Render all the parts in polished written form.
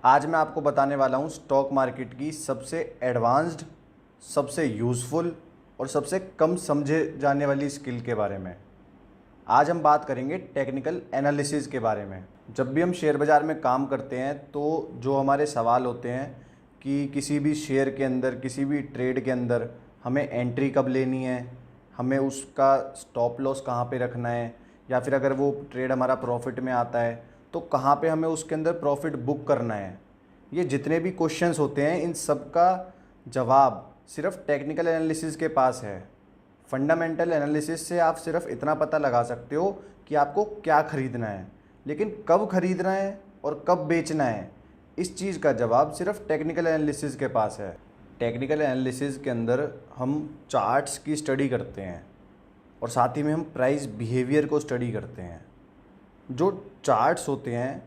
आज मैं आपको बताने वाला हूँ स्टॉक मार्केट की सबसे एडवांस्ड, सबसे यूज़फुल और सबसे कम समझे जाने वाली स्किल के बारे में। आज हम बात करेंगे टेक्निकल एनालिसिस के बारे में। जब भी हम शेयर बाज़ार में काम करते हैं तो जो हमारे सवाल होते हैं कि किसी भी शेयर के अंदर, किसी भी ट्रेड के अंदर हमें एंट्री कब लेनी है, हमें उसका स्टॉप लॉस कहाँ पे रखना है, या फिर अगर वो ट्रेड हमारा प्रॉफिट में आता है तो कहाँ पे हमें उसके अंदर प्रॉफिट बुक करना है। ये जितने भी क्वेश्चंस होते हैं इन सब का जवाब सिर्फ टेक्निकल एनालिसिस के पास है। फंडामेंटल एनालिसिस से आप सिर्फ इतना पता लगा सकते हो कि आपको क्या खरीदना है, लेकिन कब खरीदना है और कब बेचना है, इस चीज़ का जवाब सिर्फ टेक्निकल एनालिसिस के पास है। टेक्निकल एनालिसिस के अंदर हम चार्ट्स की स्टडी करते हैं और साथ ही में हम प्राइस बिहेवियर को स्टडी करते हैं। जो चार्ट्स होते हैं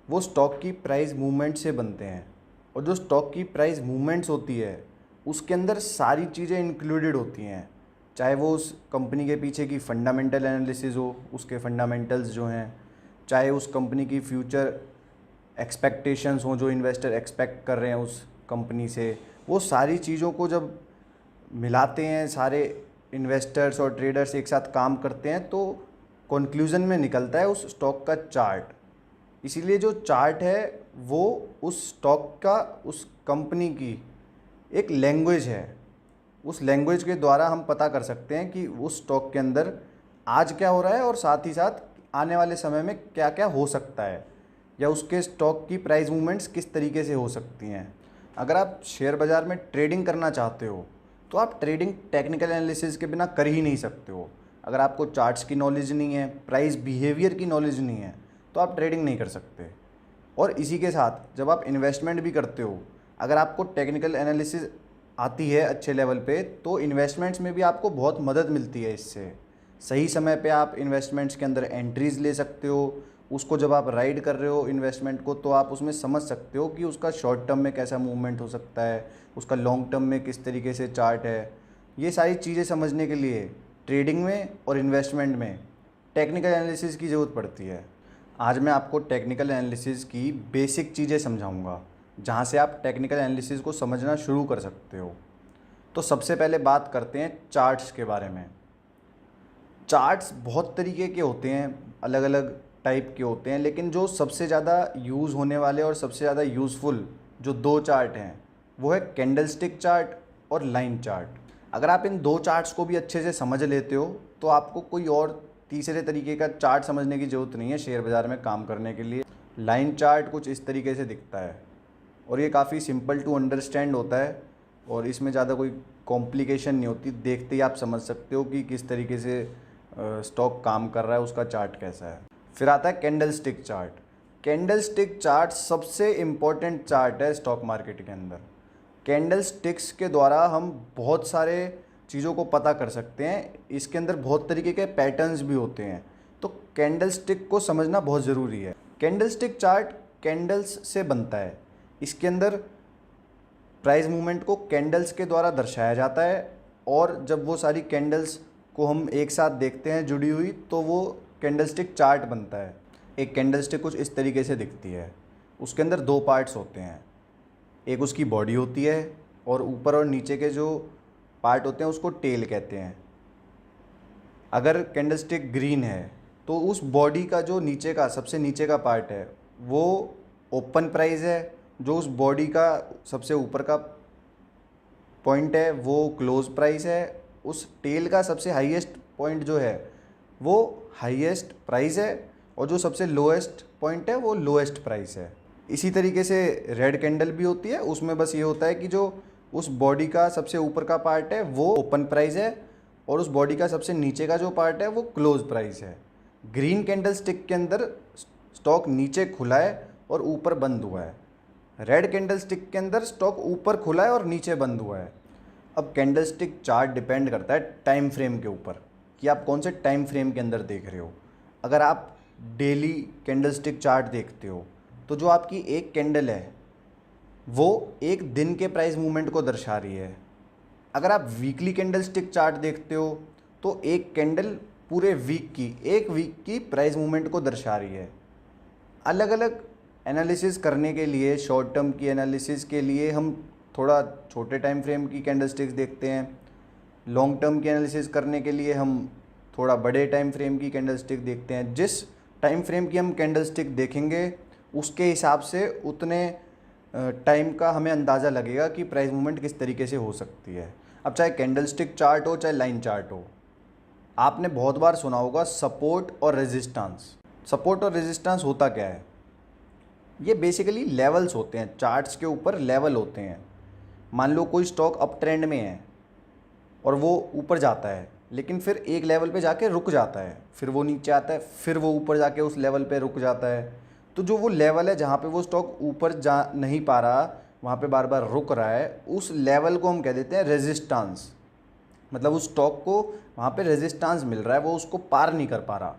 वो स्टॉक की प्राइस मूवमेंट से बनते हैं, और जो स्टॉक की प्राइस मूवमेंट्स होती है उसके अंदर सारी चीज़ें इंक्लूडेड होती हैं, चाहे वो उस कंपनी के पीछे की फंडामेंटल एनालिसिस हो, उसके फंडामेंटल्स जो हैं, चाहे उस कंपनी की फ्यूचर एक्सपेक्टेशंस हों, जो इन्वेस्टर एक्सपेक्ट कर रहे हैं उस कंपनी से, वो सारी चीज़ों को जब मिलाते हैं, सारे इन्वेस्टर्स और ट्रेडर्स एक साथ काम करते हैं तो कंक्लूज़न में निकलता है उस स्टॉक का चार्ट। इसीलिए जो चार्ट है वो उस स्टॉक का, उस कंपनी की एक लैंग्वेज है। उस लैंग्वेज के द्वारा हम पता कर सकते हैं कि उस स्टॉक के अंदर आज क्या हो रहा है और साथ ही साथ आने वाले समय में क्या क्या हो सकता है, या उसके स्टॉक की प्राइस मूवमेंट्स किस तरीके से हो सकती हैं। अगर आप शेयर बाज़ार में ट्रेडिंग करना चाहते हो तो आप ट्रेडिंग टेक्निकल एनालिसिस के बिना कर ही नहीं सकते हो। अगर आपको चार्ट्स की नॉलेज नहीं है, प्राइस बिहेवियर की नॉलेज नहीं है, तो आप ट्रेडिंग नहीं कर सकते। और इसी के साथ जब आप इन्वेस्टमेंट भी करते हो, अगर आपको टेक्निकल एनालिसिस आती है अच्छे लेवल पे, तो इन्वेस्टमेंट्स में भी आपको बहुत मदद मिलती है इससे। सही समय पे आप इन्वेस्टमेंट्स के अंदर एंट्रीज़ ले सकते हो। उसको जब आप राइड कर रहे हो इन्वेस्टमेंट को, तो आप उसमें समझ सकते हो कि उसका शॉर्ट टर्म में कैसा मूवमेंट हो सकता है, उसका लॉन्ग टर्म में किस तरीके से चार्ट है। ये सारी चीज़ें समझने के लिए ट्रेडिंग में और इन्वेस्टमेंट में टेक्निकल एनालिसिस की ज़रूरत पड़ती है। आज मैं आपको टेक्निकल एनालिसिस की बेसिक चीज़ें समझाऊंगा, जहां से आप टेक्निकल एनालिसिस को समझना शुरू कर सकते हो। तो सबसे पहले बात करते हैं चार्ट्स के बारे में। चार्ट्स बहुत तरीके के होते हैं, अलग अलग टाइप के होते हैं, लेकिन जो सबसे ज़्यादा यूज़ होने वाले और सबसे ज़्यादा यूज़फुल जो दो चार्ट हैं वो है कैंडलस्टिक चार्ट और लाइन चार्ट। अगर आप इन दो चार्ट्स को भी अच्छे से समझ लेते हो तो आपको कोई और तीसरे तरीके का चार्ट समझने की ज़रूरत नहीं है शेयर बाज़ार में काम करने के लिए। लाइन चार्ट कुछ इस तरीके से दिखता है और ये काफ़ी सिंपल टू अंडरस्टैंड होता है और इसमें ज़्यादा कोई कॉम्प्लिकेशन नहीं होती। देखते ही आप समझ सकते हो कि किस तरीके से स्टॉक काम कर रहा है, उसका चार्ट कैसा है। फिर आता है कैंडलस्टिक चार्ट। कैंडलस्टिक चार्ट सबसे इम्पोर्टेंट चार्ट है स्टॉक मार्केट के अंदर। कैंडल स्टिक्स के द्वारा हम बहुत सारे चीज़ों को पता कर सकते हैं। इसके अंदर बहुत तरीके के पैटर्न्स भी होते हैं, तो कैंडल स्टिक को समझना बहुत ज़रूरी है। कैंडल स्टिक चार्ट कैंडल्स से बनता है। इसके अंदर प्राइस मूवमेंट को कैंडल्स के द्वारा दर्शाया जाता है, और जब वो सारी कैंडल्स को हम एक साथ देखते हैं जुड़ी हुई, तो वो कैंडल स्टिक चार्ट बनता है। एक कैंडल स्टिक कुछ इस तरीके से दिखती है। उसके अंदर दो पार्ट्स होते हैं, एक उसकी बॉडी होती है और ऊपर और नीचे के जो पार्ट होते हैं उसको टेल कहते हैं। अगर कैंडलस्टिक ग्रीन है तो उस बॉडी का जो नीचे का, सबसे नीचे का पार्ट है वो ओपन प्राइस है, जो उस बॉडी का सबसे ऊपर का पॉइंट है वो क्लोज प्राइस है, उस टेल का सबसे हाईएस्ट पॉइंट जो है वो हाईएस्ट प्राइस है, और जो सबसे लोएस्ट पॉइंट है वो लोएस्ट प्राइस है। इसी तरीके से रेड कैंडल भी होती है, उसमें बस ये होता है कि जो उस बॉडी का सबसे ऊपर का पार्ट है वो ओपन प्राइस है, और उस बॉडी का सबसे नीचे का जो पार्ट है वो क्लोज प्राइस है। ग्रीन कैंडल स्टिक के अंदर स्टॉक नीचे खुला है और ऊपर बंद हुआ है। रेड कैंडल स्टिक के अंदर स्टॉक ऊपर खुला है और नीचे बंद हुआ है। अब कैंडल स्टिक चार्ट डिपेंड करता है टाइम फ्रेम के ऊपर कि आप कौन से टाइम फ्रेम के अंदर देख रहे हो। अगर आप डेली कैंडल स्टिक चार्ट देखते हो तो जो आपकी एक कैंडल है वो एक दिन के प्राइस मूवमेंट को दर्शा रही है। अगर आप वीकली कैंडल स्टिक चार्ट देखते हो तो एक कैंडल पूरे वीक की, एक वीक की प्राइस मूवमेंट को दर्शा रही है। अलग अलग एनालिसिस करने के लिए, शॉर्ट टर्म की एनालिसिस के लिए हम थोड़ा छोटे टाइम फ्रेम की कैंडलस्टिक्स देखते हैं। लॉन्ग टर्म की एनालिसिस करने के लिए हम थोड़ा बड़े टाइम फ्रेम की कैंडलस्टिक देखते हैं। जिस टाइम फ्रेम की हम कैंडलस्टिक देखेंगे उसके हिसाब से उतने टाइम का हमें अंदाज़ा लगेगा कि प्राइस मूवमेंट किस तरीके से हो सकती है। अब चाहे कैंडलस्टिक चार्ट हो चाहे लाइन चार्ट हो, आपने बहुत बार सुना होगा सपोर्ट और रेजिस्टेंस। सपोर्ट और रेजिस्टेंस होता क्या है? ये बेसिकली लेवल्स होते हैं, चार्ट्स के ऊपर लेवल होते हैं। मान लो कोई स्टॉक अप ट्रेंड में है और वो ऊपर जाता है, लेकिन फिर एक लेवल पे जाके रुक जाता है, फिर वो नीचे आता है, फिर वो ऊपर जाके उस लेवल पे रुक जाता है। तो जो वो लेवल है जहाँ पे वो स्टॉक ऊपर जा नहीं पा रहा, वहाँ पे बार बार रुक रहा है, उस लेवल को हम कह देते हैं रेजिस्टेंस। मतलब उस स्टॉक को वहाँ पे रेजिस्टेंस मिल रहा है, वो उसको पार नहीं कर पा रहा।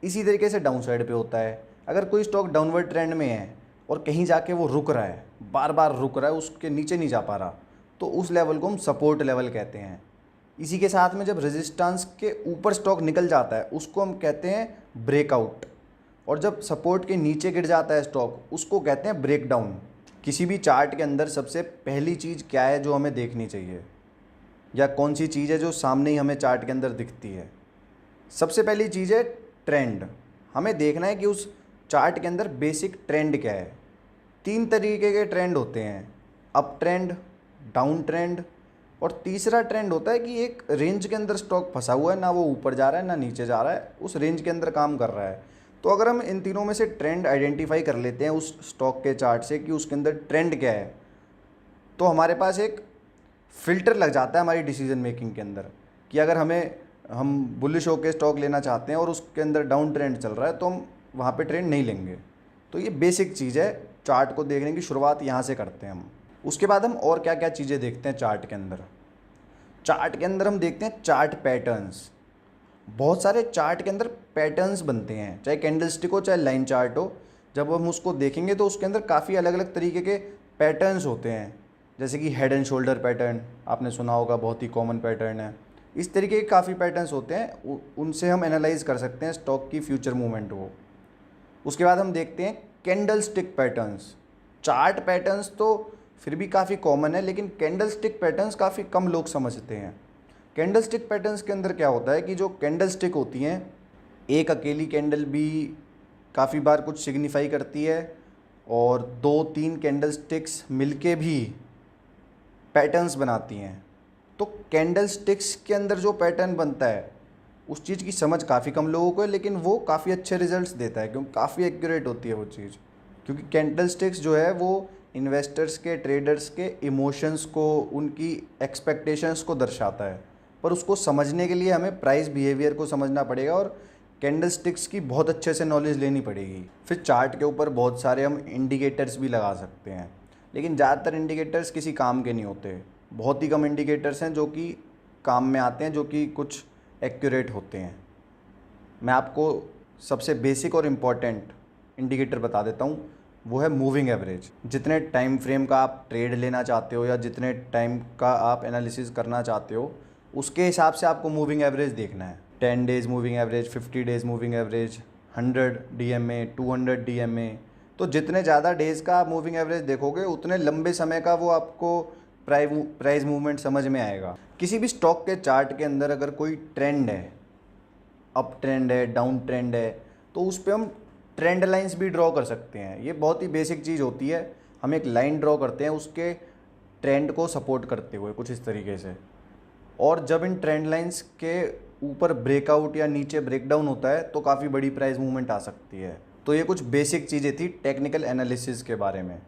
इसी तरीके से डाउन साइड पे होता है। अगर कोई स्टॉक डाउनवर्ड ट्रेंड में है और कहीं जाके वो रुक रहा है, बार बार रुक रहा है, उसके नीचे नहीं जा पा रहा, तो उस लेवल को हम सपोर्ट लेवल कहते हैं। इसी के साथ में जब रेजिस्टेंस के ऊपर स्टॉक निकल जाता है उसको हम कहते हैं ब्रेकआउट, और जब सपोर्ट के नीचे गिर जाता है स्टॉक उसको कहते हैं ब्रेकडाउन। किसी भी चार्ट के अंदर सबसे पहली चीज़ क्या है जो हमें देखनी चाहिए, या कौन सी चीज़ है जो सामने ही हमें चार्ट के अंदर दिखती है? सबसे पहली चीज़ है ट्रेंड। हमें देखना है कि उस चार्ट के अंदर बेसिक ट्रेंड क्या है। 3 तरीके के ट्रेंड होते हैं, अप ट्रेंड, डाउन ट्रेंड, और तीसरा ट्रेंड होता है कि एक रेंज के अंदर स्टॉक फंसा हुआ है, ना वो ऊपर जा रहा है ना नीचे जा रहा है, उस रेंज के अंदर काम कर रहा है। तो अगर हम इन तीनों में से ट्रेंड आइडेंटिफाई कर लेते हैं उस स्टॉक के चार्ट से कि उसके अंदर ट्रेंड क्या है, तो हमारे पास एक फ़िल्टर लग जाता है हमारी डिसीजन मेकिंग के अंदर कि अगर हम बुलिश होकर स्टॉक लेना चाहते हैं और उसके अंदर डाउन ट्रेंड चल रहा है तो हम वहाँ पे ट्रेंड नहीं लेंगे। तो ये बेसिक चीज़ है, चार्ट को देखने की शुरुआत यहाँ से करते हैं हम। उसके बाद हम और क्या क्या चीज़ें देखते हैं चार्ट के अंदर। चार्ट के अंदर हम देखते हैं चार्ट पैटर्न्स। बहुत सारे चार्ट के अंदर पैटर्न्स बनते हैं, चाहे कैंडलस्टिक हो चाहे लाइन चार्ट हो। जब हम उसको देखेंगे तो उसके अंदर काफ़ी अलग अलग तरीके के पैटर्न्स होते हैं, जैसे कि हेड एंड शोल्डर पैटर्न आपने सुना होगा, बहुत ही कॉमन पैटर्न है। इस तरीके के काफ़ी पैटर्न्स होते हैं, उनसे हम एनालाइज कर सकते हैं स्टॉक की फ्यूचर मूवमेंट को। उसके बाद हम देखते हैं candle stick patterns. Chart patterns तो फिर भी काफ़ी कॉमन है, लेकिन कैंडल स्टिक पैटर्न्स काफ़ी कम लोग समझते हैं। कैंडल स्टिक पैटर्न्स के अंदर क्या होता है कि जो कैंडल स्टिक होती हैं, एक अकेली कैंडल भी काफ़ी बार कुछ सिग्निफाई करती है, और 2-3 कैंडल स्टिक्स मिलके भी पैटर्न्स बनाती हैं। तो कैंडल स्टिक्स के अंदर जो पैटर्न बनता है उस चीज़ की समझ काफ़ी कम लोगों को है, लेकिन वो काफ़ी अच्छे रिजल्ट्स देता है, क्योंकि काफ़ी एक्यूरेट होती है वो चीज़। क्योंकि कैंडल स्टिक्स जो है वो इन्वेस्टर्स के, ट्रेडर्स के इमोशंस को, उनकी एक्सपेक्टेशंस को दर्शाता है, पर उसको समझने के लिए हमें प्राइस बिहेवियर को समझना पड़ेगा और कैंडल स्टिक्स की बहुत अच्छे से नॉलेज लेनी पड़ेगी। फिर चार्ट के ऊपर बहुत सारे हम इंडिकेटर्स भी लगा सकते हैं, लेकिन ज़्यादातर इंडिकेटर्स किसी काम के नहीं होते। बहुत ही कम इंडिकेटर्स हैं जो कि काम में आते हैं, जो कि कुछ एक्यूरेट होते हैं। मैं आपको सबसे बेसिक और इम्पॉर्टेंट इंडिकेटर बता देता हूँ, वो है मूविंग एवरेज। जितने टाइम फ्रेम का आप ट्रेड लेना चाहते हो या जितने टाइम का आप एनालिसिस करना चाहते हो, उसके हिसाब से आपको मूविंग एवरेज देखना है। 10 days moving average, 50 days moving average, 100 DMA, 200 DMA। तो जितने ज़्यादा डेज़ का आप मूविंग एवरेज देखोगे उतने लंबे समय का वो आपको प्राइस मूवमेंट समझ में आएगा। किसी भी स्टॉक के चार्ट के अंदर अगर कोई ट्रेंड है, अप ट्रेंड है, डाउन ट्रेंड है, तो उस पर हम ट्रेंड लाइंस भी ड्रॉ कर सकते हैं। ये बहुत ही बेसिक चीज़ होती है। हम एक लाइन ड्रॉ करते हैं उसके ट्रेंड को सपोर्ट करते हुए कुछ इस तरीके से, और जब इन ट्रेंड लाइंस के ऊपर ब्रेकआउट या नीचे ब्रेकडाउन होता है तो काफ़ी बड़ी प्राइस मूवमेंट आ सकती है। तो ये कुछ बेसिक चीज़ें थी टेक्निकल एनालिसिस के बारे में।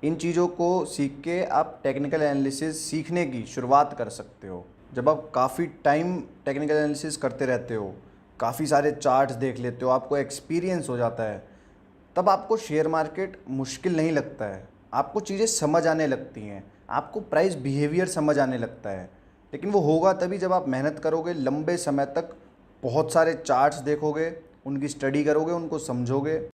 इन चीज़ों को सीख के आप टेक्निकल एनालिसिस सीखने की शुरुआत कर सकते हो। जब आप काफ़ी टाइम टेक्निकल एनालिसिस करते रहते हो, काफ़ी सारे चार्ट्स देख लेते हो, आपको एक्सपीरियंस हो जाता है, तब आपको शेयर मार्केट मुश्किल नहीं लगता है। आपको चीज़ें समझ आने लगती हैं, आपको प्राइस बिहेवियर समझ आने लगता है। लेकिन वो होगा तभी जब आप मेहनत करोगे, लंबे समय तक बहुत सारे चार्ट्स देखोगे, उनकी स्टडी करोगे, उनको समझोगे।